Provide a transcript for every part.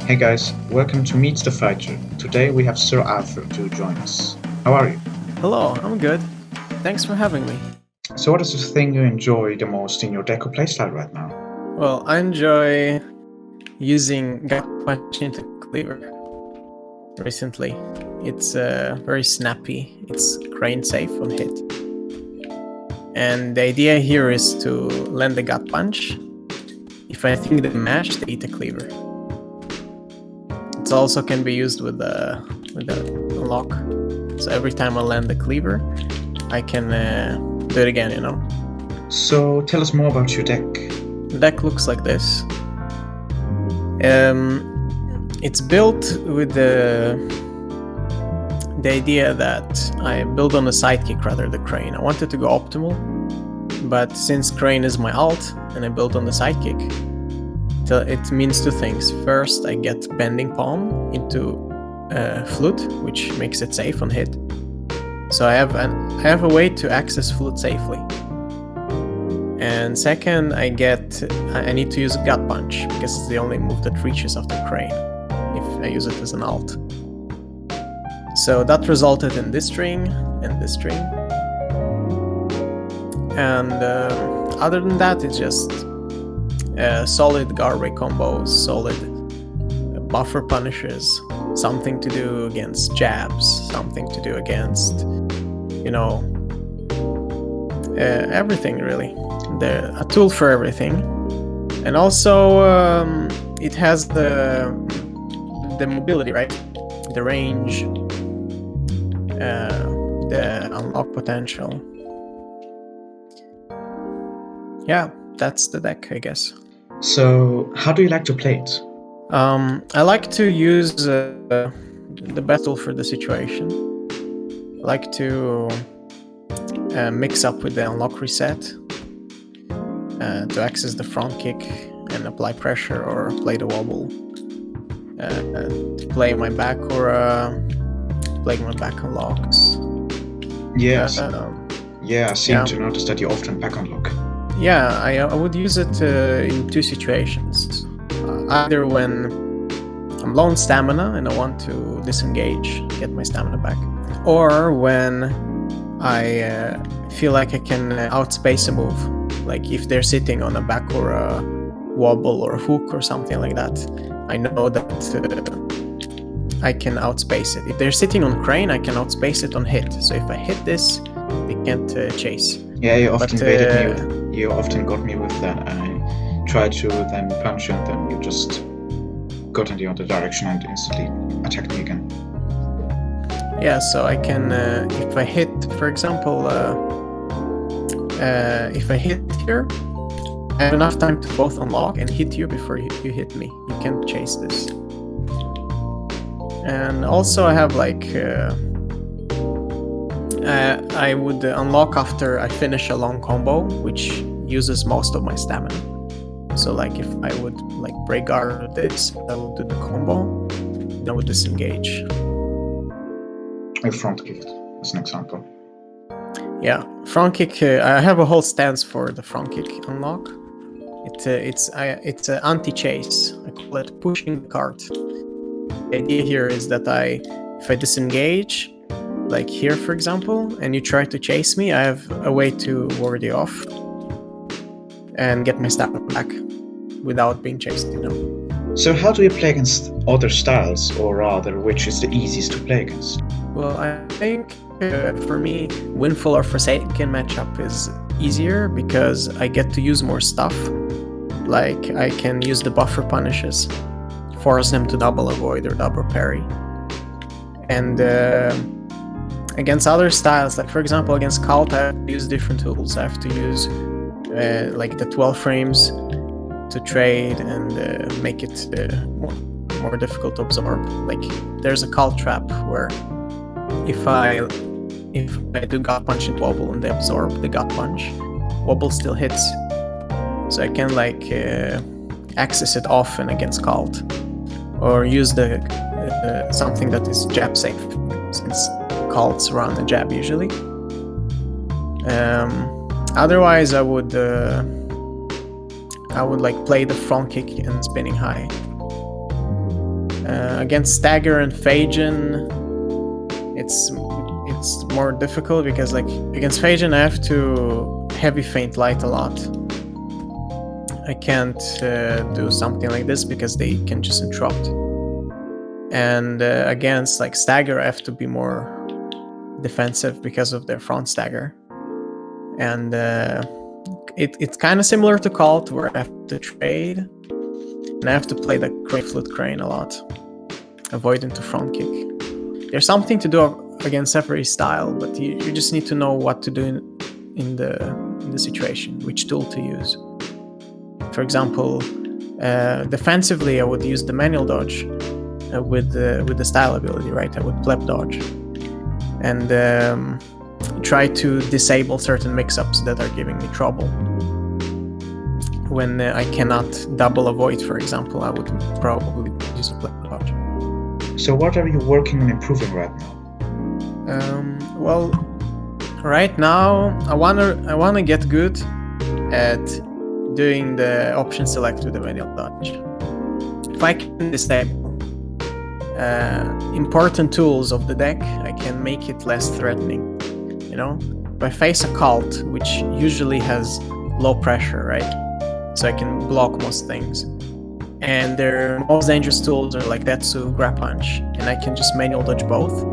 Hey guys, welcome to Meet the Fighter. Today we have Sir Althur to join us. How are you? Hello, I'm good. Thanks for having me. So what is the thing you enjoy the most in your Deco playstyle right now? Well, I enjoy using gut punch into cleaver recently. It's very snappy, it's crane safe on hit. And the idea here is to land the gut punch. If I think they match, they eat a cleaver. It also can be used with a lock. So every time I land the cleaver, I can do it again, you know? So tell us more about your deck. The deck looks like this. It's built with the idea that I build on the sidekick rather than crane. I wanted to go optimal, but since crane is my alt and I build on the sidekick, it means two things. First, I get bending palm into flute, which makes it safe on hit. So I have a way to access flute safely. And second, I need to use a gut punch because it's the only move that reaches after crane if I use it as an alt. So that resulted in this string and this string. And other than that, it's just solid guardway combos, solid buffer punishes, something to do against jabs, something to do against, everything really. A tool for everything. And also it has the mobility, right? The range, the unlock potential. Yeah, that's the deck, I guess. So how do you like to play it? I like to use the best tool for the situation. I like to mix up with the unlock reset to access the front kick and apply pressure or play the wobble, to play my back or play my back unlocks. Yes. I seem to notice that you often back unlock. Yeah, I would use it in two situations. Either when I'm low on stamina and I want to disengage, get my stamina back, or when I feel like I can outspace a move. Like if they're sitting on a back or a wobble or a hook or something like that, I know that I can outspace it. If they're sitting on crane, I can outspace it on hit. So if I hit this, they can't chase. Yeah, you often baited me. You often got me with that. I tried to then punch you and then you just got in the other direction and instantly attacked me again. Yeah, so I can, if I hit, for example, if I hit here, I have enough time to both unlock and hit you before you hit me. You can't chase this. And also I have like, I would unlock after I finish a long combo, which uses most of my stamina. So like if I would like break guard with this, I will do the combo, then I would disengage. I front kicked, as an example. Yeah, front kick. I have a whole stance for the front kick unlock. It's an anti-chase. I call it pushing the cart. The idea here is that if I disengage, like here for example, and you try to chase me, I have a way to ward you off and get my stamina back without being chased, So how do you play against other styles, or rather, which is the easiest to play against? Well, I think for me, Windfall or Forsaken matchup is easier because I get to use more stuff. Like I can use the buffer punishes, force them to double avoid or double parry. And against other styles, like for example against Cult, I have to use different tools. I have to use like the 12 frames to trade and make it more difficult to absorb. Like there's a Cult trap where if I do gut punch and wobble and they absorb the gut punch, wobble still hits. So I can like access it often against Cult, or use the something that is jab safe, since Cults run a jab usually. Otherwise, I would like play the front kick and spinning high. Against Stagger and Phagin, it's more difficult because like against Phagin I have to heavy feint light a lot. I can't do something like this because they can just interrupt. And against like Stagger I have to be more defensive because of their front stagger. And it's kind of similar to Cult, where I have to trade and I have to play the Flute Crane a lot, avoiding to front kick. There's something to do against every style, but you just need to know what to do in the situation, which tool to use. For example, defensively I would use the manual dodge with the style ability, right? I would pleb dodge and try to disable certain mix-ups that are giving me trouble. When I cannot double avoid, for example, I would probably use a pleb dodge. So what are you working on improving right now? Well, right now I wanna get good at doing the option select with the manual dodge. If I can disable important tools of the deck, I can make it less threatening. You know, if I face a Cult, which usually has low pressure, right? So I can block most things. And their most dangerous tools are like Detsu, Grab Punch, and I can just manual dodge both.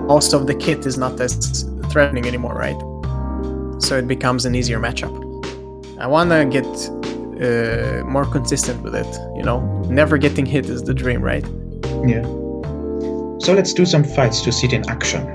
Most of the kit is not as threatening anymore, right? So it becomes an easier matchup. I wanna get more consistent with it, you know? Never getting hit is the dream, right? Yeah. So let's do some fights to see it in action.